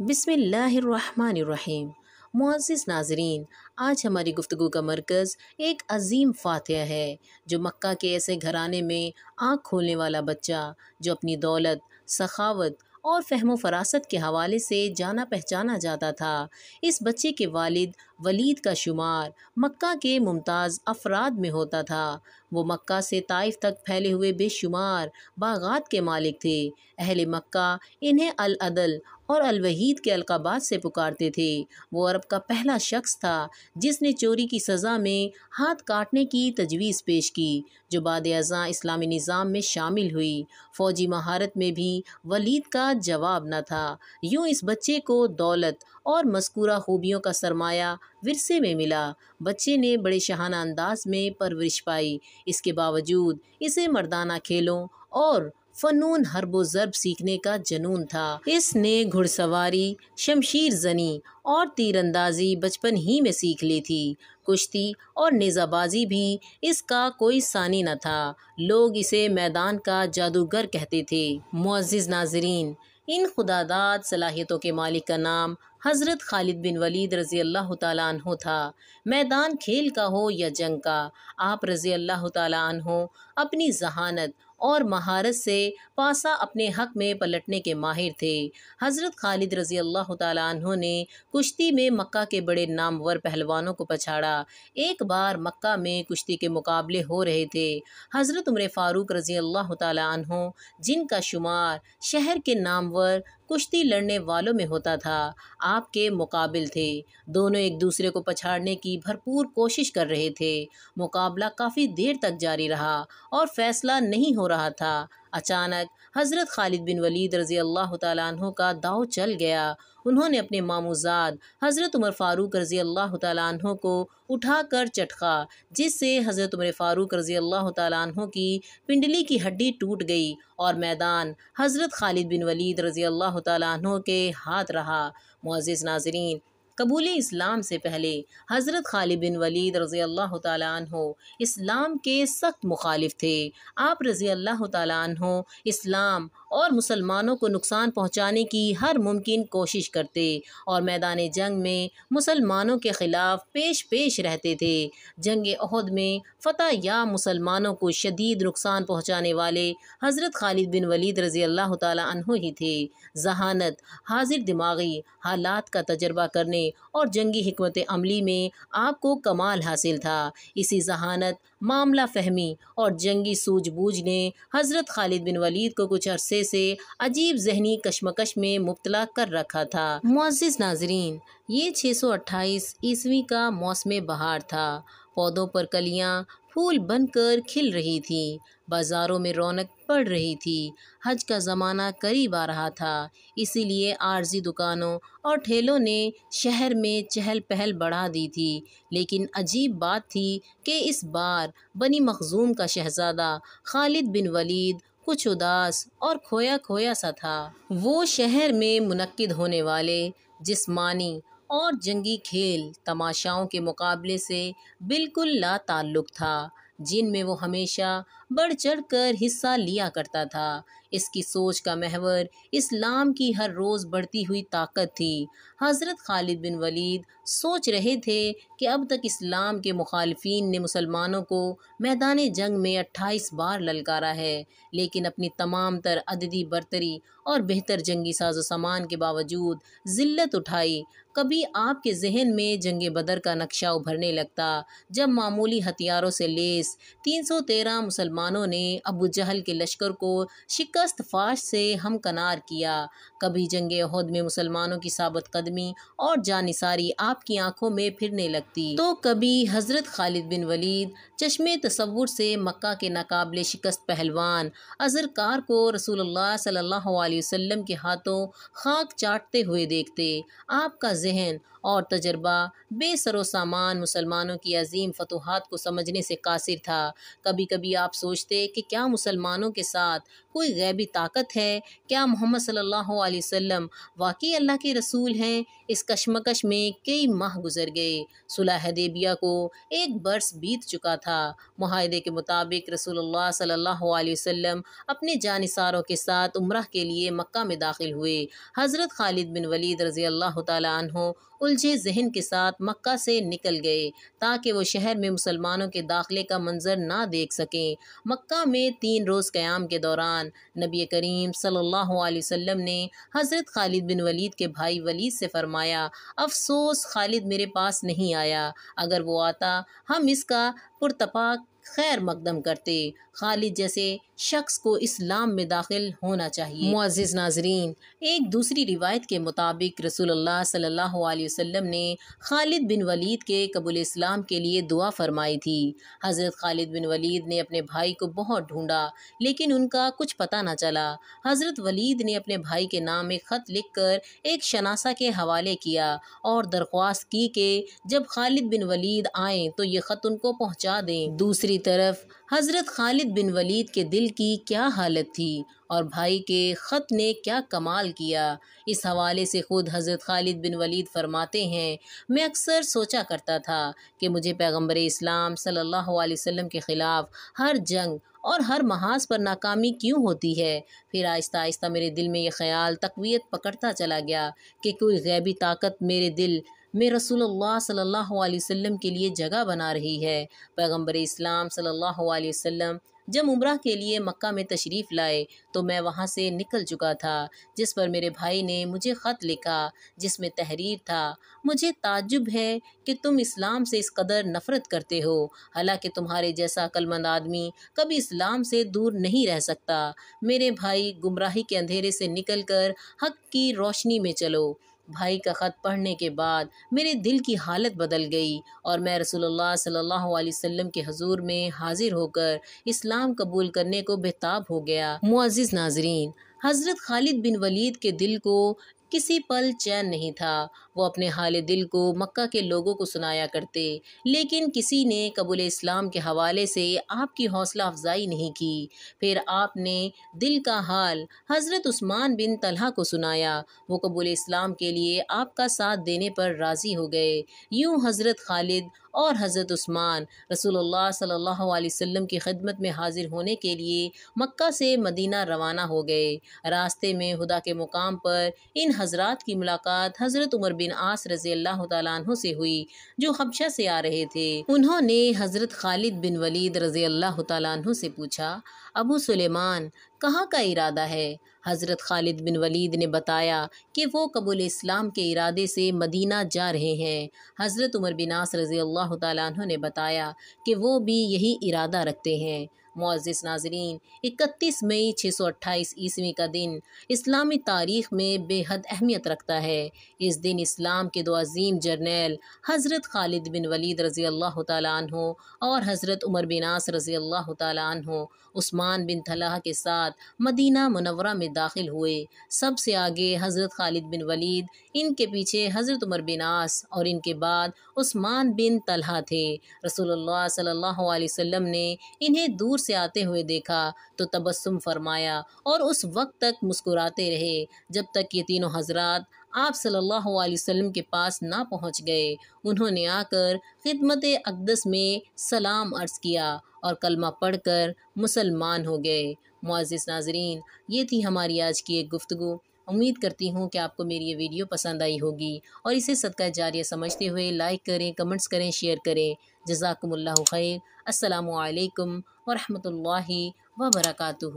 بسم اللہ الرحمن الرحیم۔ معزز ناظرین، آج ہماری گفتگو کا مرکز ایک عظیم فاتحہ ہے جو مکہ کے ایسے گھرانے میں آنکھ کھولنے والا بچہ جو اپنی دولت، سخاوت اور فہم و فراست کے حوالے سے جانا پہچانا جاتا تھا۔ اس بچے کے والد ولید کا شمار مکہ کے ممتاز افراد میں ہوتا تھا۔ وہ مکہ سے طائف تک پھیلے ہوئے بے شمار باغات کے مالک تھے۔ اہل مکہ انہیں العدل اور الوحید کے القابات سے پکارتے تھے۔ وہ عرب کا پہلا شخص تھا جس نے چوری کی سزا میں ہاتھ کاٹنے کی تجویز پیش کی، جو بعد ازاں اسلامی نظام میں شامل ہوئی۔ فوجی مہارت میں بھی ولید کا جواب نہ تھا۔ یوں اس بچے کو دولت اور مذکورہ خوبیوں کا سرمایہ ورثے میں ملا۔ بچے نے بڑے شاہانہ انداز میں پرورش پائی۔ اس کے باوجود اسے مردانہ کھیلوں اور فنون حرب و ضرب سیکھنے کا جنون تھا۔ اس نے گھڑ سواری، شمشیر زنی اور تیر اندازی بچپن ہی میں سیکھ لی تھی۔ کشتی اور نیزہ بازی بھی اس کا کوئی ثانی نہ تھا۔ لوگ اسے میدان کا جادوگر کہتے تھے۔ معزز ناظرین، ان خداداد صلاحیتوں کے مالک کا نام حضرت خالد بن ولید رضی اللہ تعالیٰ عنہ تھا۔ میدان کھیل کا ہو یا جنگ کا، آپ رضی اللہ تعالیٰ عنہ اپنی ذہانت اور مہارت سے پاسا اپنے حق میں پلٹنے کے ماہر تھے۔ حضرت خالد رضی اللہ تعالیٰ عنہ نے کشتی میں مکہ کے بڑے نامور پہلوانوں کو پچھاڑا۔ ایک بار مکہ میں کشتی کے مقابلے ہو رہے تھے۔ حضرت عمر فاروق رضی اللہ تعالیٰ عنہ، جن کا شمار شہر کے نامور کشتی لڑنے والوں میں ہوتا تھا، آپ کے مقابل تھے۔ دونوں ایک دوسرے کو پچھاڑنے کی بھرپور کوشش کر رہے تھے۔ مقابلہ کافی دیر تک جاری رہا اور فیصلہ نہیں ہو رہا تھا۔ اچانک حضرت خالد بن ولید رضی اللہ تعالیٰ عنہ کا داؤ چل گیا۔ انہوں نے اپنے ماموزاد حضرت عمر فاروق رضی اللہ تعالیٰ عنہ کو اٹھا کر چٹخا، جس سے حضرت عمر فاروق رضی اللہ تعالیٰ عنہ کی پنڈلی کی ہڈی ٹوٹ گئی اور میدان حضرت خالد بن ولید رضی اللہ تعالیٰ عنہ کے ہاتھ رہا۔ معزز ناظرین، قبول اسلام سے پہلے حضرت خالد بن ولید رضی اللہ تعالیٰ عنہ اسلام کے سخت مخالف تھے۔ آپ رضی اللہ تعالیٰ عنہ اسلام اور مسلمانوں کو نقصان پہنچانے کی ہر ممکن کوشش کرتے اور میدان جنگ میں مسلمانوں کے خلاف پیش رہتے تھے۔ جنگ احد میں فتح یا مسلمانوں کو شدید نقصان پہنچانے والے حضرت خالد بن ولید رضی اللہ تعالیٰ عنہ ہی تھے۔ ذہانت، حاضر دماغی، حالات کا تجربہ کرنے اور جنگی حکمت عملی میں آپ کو کمال حاصل تھا۔ اسی ذہانت، معاملہ فہمی اور جنگی سوجھ بوجھ نے حضرت خالد بن ولید کو کچھ عرصے سے عجیب ذہنی کشمکش میں مبتلا کر رکھا تھا۔ معزز ناظرین، یہ 628 عیسوی کا موسم بہار تھا۔ پودوں پر کلیاں پھول بن کر کھل رہی تھیں، بازاروں میں رونق بڑھ رہی تھی۔ حج کا زمانہ قریب آ رہا تھا، اسی لیے عارضی دکانوں اور ٹھیلوں نے شہر میں چہل پہل بڑھا دی تھی۔ لیکن عجیب بات تھی کہ اس بار بنی مخزوم کا شہزادہ خالد بن ولید کچھ اداس اور کھویا کھویا سا تھا۔ وہ شہر میں منعقد ہونے والے جسمانی اور جنگی کھیل تماشاؤں کے مقابلے سے بالکل لا تعلق تھا، جن میں وہ ہمیشہ بڑھ چڑھ کر حصہ لیا کرتا تھا۔ اس کی سوچ کا محور اسلام کی ہر روز بڑھتی ہوئی طاقت تھی۔ حضرت خالد بن ولید سوچ رہے تھے کہ اب تک اسلام کے مخالفین نے مسلمانوں کو میدان جنگ میں 28 بار للکارا ہے، لیکن اپنی تمام تر عددی برتری اور بہتر جنگی ساز و سامان کے باوجود ذلت اٹھائی۔ کبھی آپ کے ذہن میں جنگ بدر کا نقشہ ابھرنے لگتا، جب معمولی ہتھیاروں سے لیس 313 مسلمانوں نے ابو جہل کے لشکر کو شکست فاش سے ہمکنار کیا۔ کبھی جنگ احد میں مسلمانوں کی ثابت قدمی اور جانثاری آپ کی آنکھوں میں پھرنے لگتی، تو کبھی حضرت خالد بن ولید چشمے تصور سے مکہ کے ناقابل شکست پہلوان ازرکار کو رسول اللہ صلی اللہ علیہ وسلم کے ہاتھوں خاک چاٹتے ہوئے دیکھتے۔ آپ کا ذہن اور تجربہ بے سر و سامان مسلمانوں کی عظیم فتوحات کو سمجھنے سے قاصر تھا۔ کبھی کبھی آپ سوچتے کہ کیا مسلمانوں کے ساتھ کوئی غیبی طاقت ہے، کیا محمد صلی اللہ علیہ وسلم واقعی اللہ کے رسول ہیں۔ اس کشمکش میں کئی ماہ گزر گئے۔ صلح حدیبیہ کو 1 برس بیت چکا تھا۔ معاہدے کے مطابق رسول اللہ صلی اللہ علیہ وسلم اپنے جانثاروں کے ساتھ عمرہ کے لیے مکہ میں داخل ہوئے۔ حضرت خالد بن ولید رضی اللہ تعالیٰ عنہ الجھے ذہن کے ساتھ مکہ سے نکل گئے تاکہ وہ شہر میں مسلمانوں کے داخلے کا منظر نہ دیکھ سکیں۔ مکہ میں 3 روز قیام کے دوران نبی کریم صلی اللہ علیہ وسلم نے حضرت خالد بن ولید کے بھائی ولید سے فرمایا، افسوس خالد میرے پاس نہیں آیا، اگر وہ آتا ہم اس کا پرتپاک خیر مقدم کرتے۔ خالد جیسے شخص کو اسلام میں داخل ہونا چاہیے۔ معزز ناظرین، ایک دوسری روایت کے مطابق رسول اللہ صلی اللہ علیہ وسلم نے خالد بن ولید کے قبول اسلام کے لیے دعا فرمائی تھی۔ حضرت خالد بن ولید نے اپنے بھائی کو بہت ڈھونڈا لیکن ان کا کچھ پتہ نہ چلا۔ حضرت ولید نے اپنے بھائی کے نام ایک خط لکھ کر ایک شناسہ کے حوالے کیا اور درخواست کی کہ جب خالد بن ولید آئیں تو یہ خط ان کو پہنچا دیں۔ دوسری طرف حضرت خالد بن ولید کے دل کی کیا حالت تھی اور بھائی کے خط نے کیا کمال کیا۔ اس حوالے سے خود حضرت خالد بن ولید فرماتے ہیں، میں اکثر سوچا کرتا تھا کہ مجھے پیغمبر اسلام صلی اللہ علیہ وسلم کے خلاف ہر جنگ اور ہر محاذ پر ناکامی کیوں ہوتی ہے۔ پھر آہستہ آہستہ میرے دل میں یہ خیال تقویت پکڑتا چلا گیا کہ کوئی غیبی طاقت میرے دل میں رسول اللہ صلی اللہ علیہ وسلم کے لیے جگہ بنا رہی ہے۔ پیغمبر اسلام صلی اللہ علیہ وسلم جب عمرہ کے لیے مکہ میں تشریف لائے تو میں وہاں سے نکل چکا تھا، جس پر میرے بھائی نے مجھے خط لکھا جس میں تحریر تھا، مجھے تعجب ہے کہ تم اسلام سے اس قدر نفرت کرتے ہو، حالانکہ تمہارے جیسا عقلمند آدمی کبھی اسلام سے دور نہیں رہ سکتا۔ میرے بھائی، گمراہی کے اندھیرے سے نکل کر حق کی روشنی میں چلو۔ بھائی کا خط پڑھنے کے بعد میرے دل کی حالت بدل گئی اور میں رسول اللہ صلی اللہ علیہ وسلم کے حضور میں حاضر ہو کر اسلام قبول کرنے کو بےتاب ہو گیا۔ معزز ناظرین، حضرت خالد بن ولید کے دل کو کسی پل چین نہیں تھا۔ وہ اپنے حال دل کو مکہ کے لوگوں کو سنایا کرتے، لیکن کسی نے قبول اسلام کے حوالے سے آپ کی حوصلہ افزائی نہیں کی۔ پھر آپ نے دل کا حال حضرت عثمان بن طلحہ کو سنایا۔ وہ قبول اسلام کے لیے آپ کا ساتھ دینے پر راضی ہو گئے۔ یوں حضرت خالد اور حضرت عثمان رسول اللہ صلی اللہ علیہ وسلم کی خدمت میں حاضر ہونے کے لیے مکہ سے مدینہ روانہ ہو گئے۔ راستے میں ہدا کے مقام پر ان حضرات کی ملاقات حضرت عمر بن عاص رضی اللہ تعالیٰ عنہ سے ہوئی، جو حبشہ سے آ رہے تھے۔ انہوں نے حضرت خالد بن ولید رضی اللہ تعالیٰ عنہ سے پوچھا، ابو سلیمان، کہاں کا ارادہ ہے؟ حضرت خالد بن ولید نے بتایا کہ وہ قبول اسلام کے ارادے سے مدینہ جا رہے ہیں۔ حضرت عمر بن عاص رضی اللہ تعالیٰ عنہ نے بتایا کہ وہ بھی یہی ارادہ رکھتے ہیں۔ معزز ناظرین، 31 مئی 628 عیسوی کا دن اسلامی تاریخ میں بے حد اہمیت رکھتا ہے۔ اس دن اسلام کے 2 عظیم جرنیل حضرت خالد بن ولید رضی اللہ تعالیٰ عنہ اور حضرت عمر بن عاص رضی اللہ تعالیٰ عنہ عثمان بن طلحہ کے ساتھ مدینہ منورہ میں داخل ہوئے۔ سب سے آگے حضرت خالد بن ولید، ان کے پیچھے حضرت عمر بن عاص اور ان کے بعد عثمان بن طلحہ تھے۔ رسول اللہ صلی اللہ علیہ وسلم نے انہیں دور سے آتے ہوئے دیکھا تو تبسم فرمایا اور اس وقت تک مسکراتے رہے جب تک یہ تینوں حضرات آپ صلی اللہ علیہ وسلم کے پاس نہ پہنچ گئے۔ انہوں نے آ کر خدمت اقدس میں سلام عرض کیا اور کلمہ پڑھ کر مسلمان ہو گئے۔ معزز ناظرین، یہ تھی ہماری آج کی ایک گفتگو۔ امید کرتی ہوں کہ آپ کو میری یہ ویڈیو پسند آئی ہوگی اور اسے صدقہ جاریہ سمجھتے ہوئے لائک کریں، کمنٹس کریں، شیئر کریں۔ جزاکم اللہ خیر۔ السلام علیکم ورحمۃ اللہ وبرکاتہ۔